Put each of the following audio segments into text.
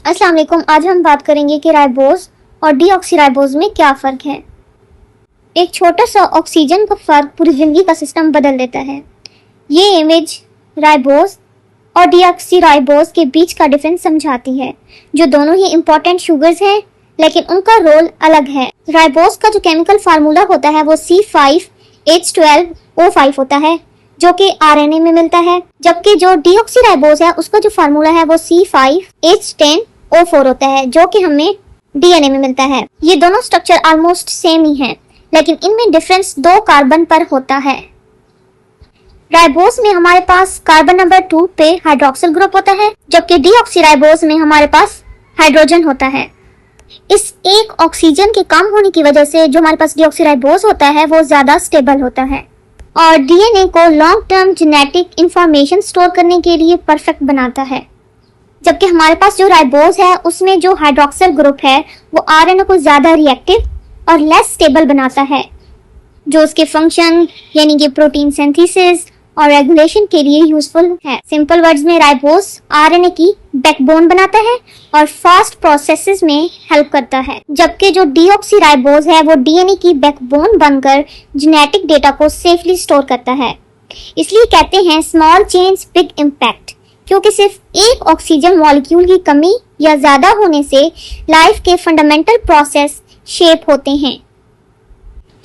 अस्सलाम वालेकुम। आज हम बात करेंगे कि राइबोज और डीऑक्सीराइबोज में क्या फ़र्क है। एक छोटा सा ऑक्सीजन का फ़र्क पूरी ज़िंदगी का सिस्टम बदल देता है। ये इमेज राइबोज और डीऑक्सीराइबोज के बीच का डिफरेंस समझाती है, जो दोनों ही इम्पोर्टेंट शुगर्स हैं लेकिन उनका रोल अलग है। राइबोज का जो केमिकल फार्मूला होता है वो C5H12O5 होता है, जो कि आरएनए में मिलता है, जबकि जो डीऑक्सीराइबोज है उसका जो फार्मूला है वो C5H10O4 होता है, जो कि हमें डीएनए में मिलता है। ये दोनों स्ट्रक्चर ऑलमोस्ट सेम ही हैं, लेकिन इनमें डिफरेंस 2 कार्बन पर होता है। राइबोज में हमारे पास कार्बन नंबर 2 पे हाइड्रोक्सिल ग्रुप होता है, जबकि डीऑक्सीराइबोज में हमारे पास हाइड्रोजन होता है। इस एक ऑक्सीजन के कम होने की वजह से जो हमारे पास डीऑक्सीराइबोज होता है वो ज्यादा स्टेबल होता है और डीएनए को long term genetic information store करने के लिए परफेक्ट बनाता है। जबकि हमारे पास जो राइबोज है उसमें जो हाइड्रोक्सिल ग्रुप है वो आरएनए को ज्यादा रिएक्टिव और लेस स्टेबल बनाता है, जो उसके फंक्शन यानी कि प्रोटीन सिंथेसिस और रेगुलेशन के लिए यूजफुल है। सिंपल वर्ड्स में राइबोज आरएनए की बैकबोन बनाता है और फास्ट प्रोसेसेस में हेल्प करता है, जबकि जो डीऑक्सीराइबोज है वो डीएनए की बैकबोन बनकर जेनेटिक डेटा को सेफली स्टोर करता है। इसलिए कहते हैं स्मॉल चेंज बिग इम्पैक्ट, क्योंकि सिर्फ एक ऑक्सीजन मॉलिक्यूल की कमी या ज्यादा होने से लाइफ के फंडामेंटल प्रोसेस शेप होते हैं।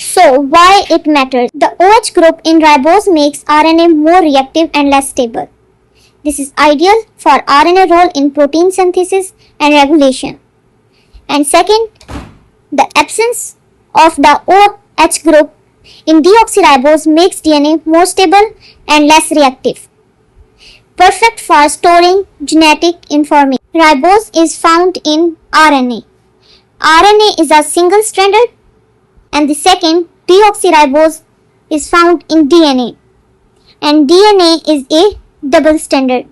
So, why it matters? The OH group in ribose makes RNA more reactive and less stable. This is ideal for RNA role in protein synthesis and regulation. And second, the absence of the OH group in deoxyribose makes DNA more stable and less reactive. Perfect for storing genetic information. Ribose is found in RNA. RNA is a single-stranded, and the second, deoxyribose, is found in DNA, and DNA is a double-stranded.